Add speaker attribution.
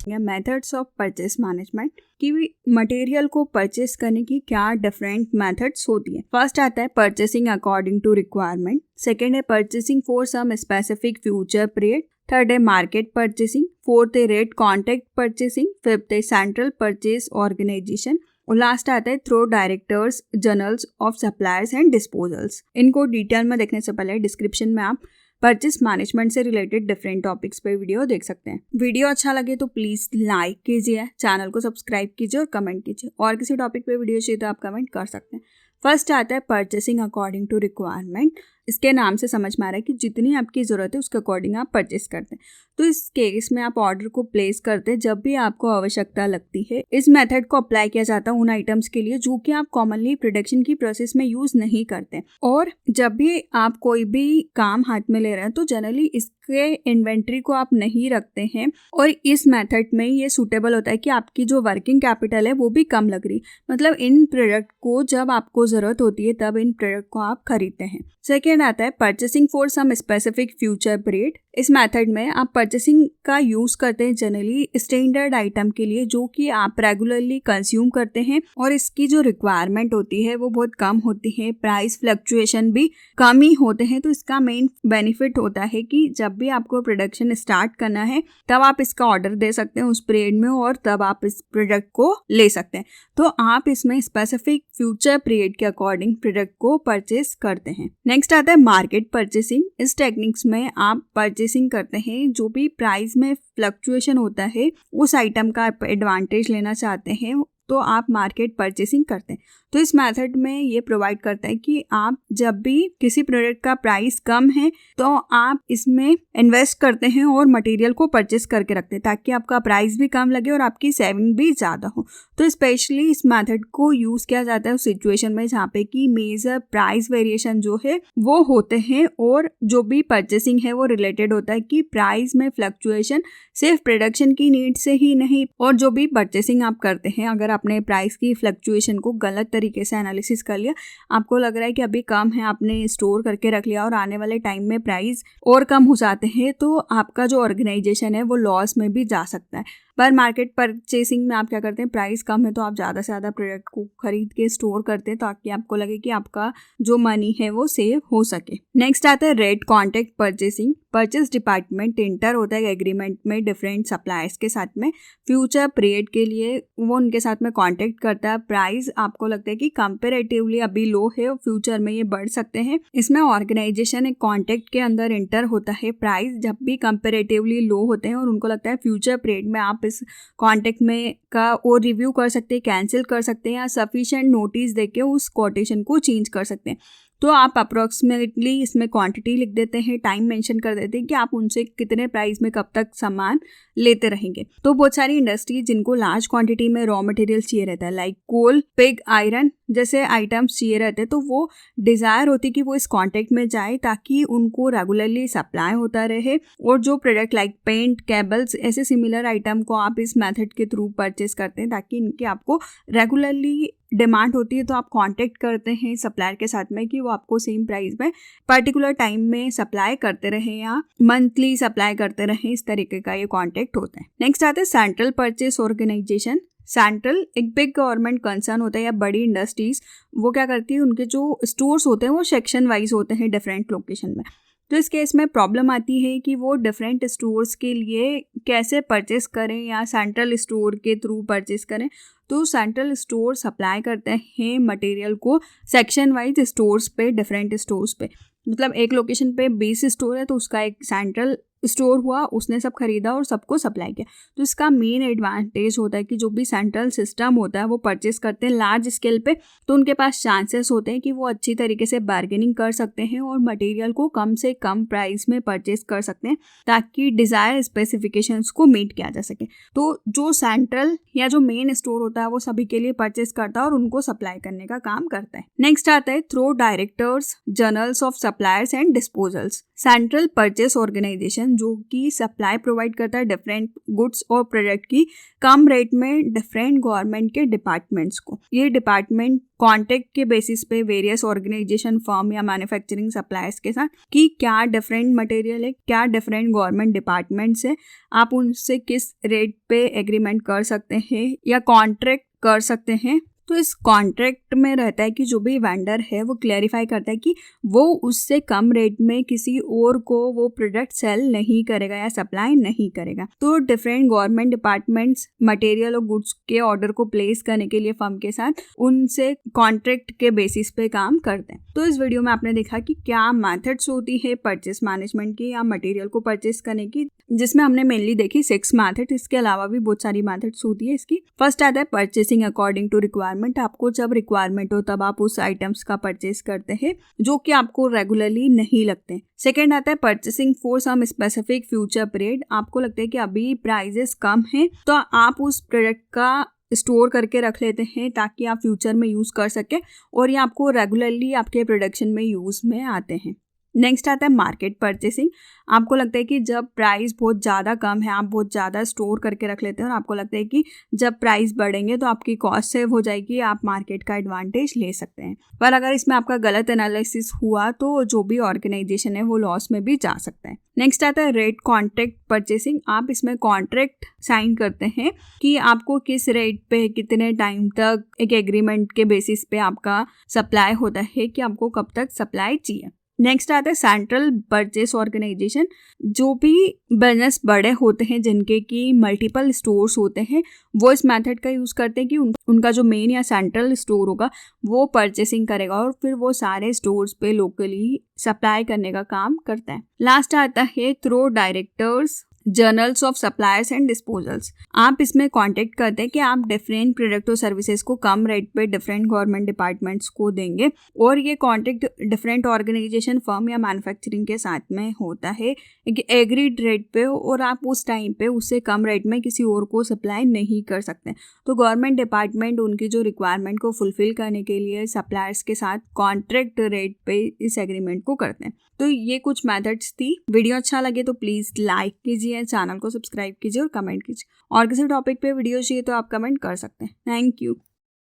Speaker 1: Methods of purchase management कि material को purchase करने की क्या डिफरेंट मेथड्स होती है। फर्स्ट आता है purchasing according to requirement, second है purchasing for some specific future period, third है मार्केट परचेसिंग, फोर्थ है रेट कॉन्ट्रैक्ट परचेसिंग, फिफ्थ है सेंट्रल परचेस ऑर्गेनाइजेशन और लास्ट आता है through directors journals of suppliers and disposals. इनको डिटेल में देखने से पहले डिस्क्रिप्शन में आप परचेस मैनेजमेंट से रिलेटेड डिफरेंट टॉपिक्स पे वीडियो देख सकते हैं। वीडियो अच्छा लगे तो प्लीज लाइक कीजिए, चैनल को सब्सक्राइब कीजिए और कमेंट कीजिए। और किसी टॉपिक पे वीडियो चाहिए तो आप कमेंट कर सकते हैं। फर्स्ट आता है परचेसिंग अकॉर्डिंग टू रिक्वायरमेंट। इसके नाम से समझ में आ रहा है कि जितनी आपकी ज़रूरत है उसके अकॉर्डिंग आप परचेस करते हैं। तो इस केस में आप ऑर्डर को प्लेस करते हैं जब भी आपको आवश्यकता लगती है। इस मेथड को अप्लाई किया जाता है उन आइटम्स के लिए जो कि आप कॉमनली प्रोडक्शन की प्रोसेस में यूज नहीं करते। और जब भी आप कोई भी काम हाथ में ले रहे हैं तो जनरली इसके इन्वेंट्री को आप नहीं रखते हैं और इस मेथड में ये सूटेबल होता है कि आपकी जो वर्किंग कैपिटल है वो भी कम लग रही, मतलब इन प्रोडक्ट को जब आपको ज़रूरत होती है तब इन प्रोडक्ट को आप खरीदते हैं। सेकेंड आता है purchasing for some specific future period. इस मेथड में आप परचेसिंग का यूज करते हैं जनरली स्टैंडर्ड आइटम के लिए जो कि आप रेगुलरली कंज्यूम करते हैं और इसकी जो रिक्वायरमेंट होती है वो बहुत कम होती है, प्राइस फ्लक्चुएशन भी कम ही होते हैं। तो इसका मेन बेनिफिट होता है कि जब भी आपको प्रोडक्शन स्टार्ट करना है तब आप इसका ऑर्डर दे सकते हैं उस पीरियड में और तब आप इस प्रोडक्ट को ले सकते हैं। तो आप इसमें स्पेसिफिक फ्यूचर पीरियड के अकॉर्डिंग प्रोडक्ट को परचेस करते हैं। नेक्स्ट आता है मार्केट परचेसिंग। इस टेक्निक्स में आप परचेसिंग करते हैं जो भी प्राइस में फ्लक्चुएशन होता है उस आइटम का आप एडवांटेज लेना चाहते हैं तो आप मार्केट परचेसिंग करते हैं। तो इस मेथड में ये प्रोवाइड करता है कि आप जब भी किसी प्रोडक्ट का प्राइस कम है तो आप इसमें इन्वेस्ट करते हैं और मटेरियल को परचेस करके रखते हैं ताकि आपका प्राइस भी कम लगे और आपकी सेविंग भी ज़्यादा हो। तो स्पेशली इस मेथड को यूज़ किया जाता है उस सिचुएशन में जहाँ पे कि मेजर प्राइस वेरिएशन जो है वो होते हैं और जो भी परचेसिंग है वो रिलेटेड होता है कि प्राइस में फ्लक्चुएशन सिर्फ प्रोडक्शन की नीड से ही नहीं, और जो भी परचेसिंग आप करते हैं अगर आपने प्राइस की फ्लक्चुएशन को गलत तरीके से एनालिसिस कर लिया, आपको लग रहा है कि अभी कम है, आपने स्टोर करके रख लिया और आने वाले टाइम में प्राइस और कम हो जाते हैं तो आपका जो ऑर्गेनाइजेशन है वो लॉस में भी जा सकता है। पर मार्केट परचेसिंग में आप क्या करते हैं, प्राइस कम है तो आप ज़्यादा से ज़्यादा प्रोडक्ट को खरीद के स्टोर करते हैं ताकि आपको लगे कि आपका जो मनी है वो सेव हो सके। नेक्स्ट आता है rate contract purchasing. Purchase department inter होता है एग्रीमेंट में डिफरेंट सप्लायर्स के साथ में फ्यूचर पीरियड के लिए, वो उनके साथ में कॉन्ट्रैक्ट करता है। प्राइस आपको लगता है कि कंपेरेटिवली अभी लो है और फ्यूचर में ये बढ़ सकते हैं। इसमें ऑर्गेनाइजेशन एक कॉन्ट्रैक्ट के अंदर इंटर होता है। प्राइस जब भी कंपेरेटिवली लो होते हैं और उनको लगता है फ्यूचर पीरियड में आप इस कॉन्ट्रैक्ट में का और रिव्यू कर सकते हैं, कैंसिल कर सकते हैं या सफिशिएंट नोटिस देके उस कोटेशन को चेंज कर सकते हैं। तो आप अप्रोक्सीमेटली इसमें क्वांटिटी लिख देते हैं, टाइम मेंशन कर देते हैं कि आप उनसे कितने प्राइस में कब तक सामान लेते रहेंगे। तो बहुत सारी इंडस्ट्री जिनको लार्ज क्वांटिटी में रॉ मटेरियल चाहिए रहता है लाइक कोल, पिग, आयरन जैसे आइटम्स चाहिए रहते हैं तो वो डिज़ायर होती है कि वो इस कॉन्ट्रैक्ट में जाए ताकि उनको रेगुलरली सप्लाई होता रहे। और जो प्रोडक्ट लाइक पेंट, केबल्स ऐसे सिमिलर आइटम को आप इस मेथड के थ्रू परचेस करते हैं ताकि इनकी आपको रेगुलरली डिमांड होती है। तो आप कांटेक्ट करते हैं सप्लायर के साथ में कि वो आपको सेम प्राइस में पर्टिकुलर टाइम में सप्लाई करते रहे या मंथली सप्लाई करते रहे, इस तरीके का ये कांटेक्ट होता है। नेक्स्ट आते हैं सेंट्रल परचेस ऑर्गेनाइजेशन। सेंट्रल एक बिग गवर्नमेंट कंसर्न होता है या बड़ी इंडस्ट्रीज वो क्या करती है, उनके जो स्टोर्स होते हैं वो सेक्शन वाइज होते हैं डिफरेंट लोकेशन में। तो इस केस में प्रॉब्लम आती है कि वो डिफरेंट स्टोर्स के लिए कैसे परचेस करें या सेंट्रल स्टोर के थ्रू परचेस करें। तो सेंट्रल स्टोर सप्लाई करते हैं मटेरियल को सेक्शन वाइज स्टोर्स पे, डिफरेंट स्टोर्स पे। मतलब एक लोकेशन पे 20 स्टोर है तो उसका एक सेंट्रल स्टोर हुआ, उसने सब खरीदा और सबको सप्लाई किया। तो इसका मेन एडवांटेज होता है कि जो भी सेंट्रल सिस्टम होता है वो परचेस करते हैं लार्ज स्केल पे, तो उनके पास चांसेस होते हैं कि वो अच्छी तरीके से बार्गेनिंग कर सकते हैं और मटेरियल को कम से कम प्राइस में परचेस कर सकते हैं ताकि डिज़ायर स्पेसिफिकेशंस को मीट किया जा सके। तो जो सेंट्रल या जो मेन स्टोर होता है वो सभी के लिए परचेस करता है और उनको सप्लाई करने का काम करता है। नेक्स्ट आता है through directors journals of suppliers and disposals. Central purchase organization organization जो कि सप्लाई प्रोवाइड करता है डिफरेंट गुड्स और प्रोडक्ट की कम रेट में डिफरेंट गवर्नमेंट के डिपार्टमेंट्स को। ये डिपार्टमेंट कॉन्ट्रैक्ट के बेसिस पे वेरियस ऑर्गेनाइजेशन फर्म या मैन्युफैक्चरिंग सप्लायर्स के साथ कि क्या डिफरेंट मटेरियल है, क्या डिफरेंट गवर्नमेंट डिपार्टमेंट्स है, आप उनसे किस रेट पे एग्रीमेंट कर सकते हैं या कॉन्ट्रैक्ट कर सकते हैं। तो इस कॉन्ट्रैक्ट में रहता है कि जो भी वेंडर है वो क्लैरिफाई करता है कि वो उससे कम रेट में किसी और को वो प्रोडक्ट सेल नहीं करेगा या सप्लाई नहीं करेगा। तो डिफरेंट गवर्नमेंट डिपार्टमेंट्स मटेरियल और गुड्स के ऑर्डर को प्लेस करने के लिए फर्म के साथ उनसे कॉन्ट्रैक्ट के बेसिस पे काम करते हैं। तो इस वीडियो में आपने देखा कि क्या मेथड्स होती है परचेस मैनेजमेंट की या मटेरियल को परचेस करने की, जिसमें हमने मेनली देखी 6 मैथड। इसके अलावा भी बहुत सारी मैथड्स होती है इसकी। फर्स्ट आता है परचेसिंग अकॉर्डिंग टू रिक्वायरमेंट। आपको जब रिक्वायरमेंट हो तब आप उस आइटम्स का परचेस करते हैं जो कि आपको रेगुलरली नहीं लगते। सेकेंड आता है purchasing for some specific future period. आपको लगता है कि अभी प्राइजेस कम हैं तो आप उस प्रोडक्ट का स्टोर करके रख लेते हैं ताकि आप फ्यूचर में यूज़ कर सकें और ये आपको रेगुलरली आपके प्रोडक्शन में यूज़ में आते हैं। नेक्स्ट आता है मार्केट परचेसिंग। आपको लगता है कि जब प्राइस बहुत ज़्यादा कम है आप बहुत ज़्यादा स्टोर करके रख लेते हैं और आपको लगता है कि जब प्राइस बढ़ेंगे तो आपकी कॉस्ट सेव हो जाएगी, आप मार्केट का एडवांटेज ले सकते हैं। पर अगर इसमें आपका गलत एनालिसिस हुआ तो जो भी ऑर्गेनाइजेशन है वो लॉस में भी जा सकता है। नेक्स्ट आता है रेट कॉन्ट्रैक्ट परचेसिंग। आप इसमें कॉन्ट्रैक्ट साइन करते हैं कि आपको किस रेट पे कितने टाइम तक एक एग्रीमेंट के बेसिस पे आपका सप्लाई होता है कि आपको कब तक सप्लाई चाहिए। नेक्स्ट आता है सेंट्रल परचेस ऑर्गेनाइजेशन। जो भी बिजनेस बड़े होते हैं जिनके की मल्टीपल स्टोर्स होते हैं वो इस मेथड का यूज़ करते हैं कि उनका जो मेन या सेंट्रल स्टोर होगा वो परचेसिंग करेगा और फिर वो सारे स्टोर्स पे लोकली सप्लाई करने का काम करता है। लास्ट आता है through directors journals of suppliers and disposals. आप इसमें कांटेक्ट करते हैं कि आप डिफरेंट प्रोडक्ट और सर्विसेज को कम रेट पे डिफरेंट गवर्नमेंट डिपार्टमेंट्स को देंगे और ये कांटेक्ट डिफरेंट ऑर्गेनाइजेशन फर्म या मैन्युफैक्चरिंग के साथ में होता है एक एग्रीड रेट पे और आप उस टाइम पे उससे कम रेट में किसी और को सप्लाई नहीं कर सकते। तो गवर्नमेंट डिपार्टमेंट उनकी जो रिक्वायरमेंट को फुलफिल करने के लिए सप्लायर्स के साथ कॉन्ट्रैक्ट रेट पे इस एग्रीमेंट को करते हैं। तो ये कुछ मेथड्स थी। वीडियो अच्छा लगे तो प्लीज़ लाइक कीजिए, चैनल को सब्सक्राइब कीजिए और कमेंट कीजिए। और किसी टॉपिक पे वीडियो चाहिए तो आप कमेंट कर सकते हैं। Thank you.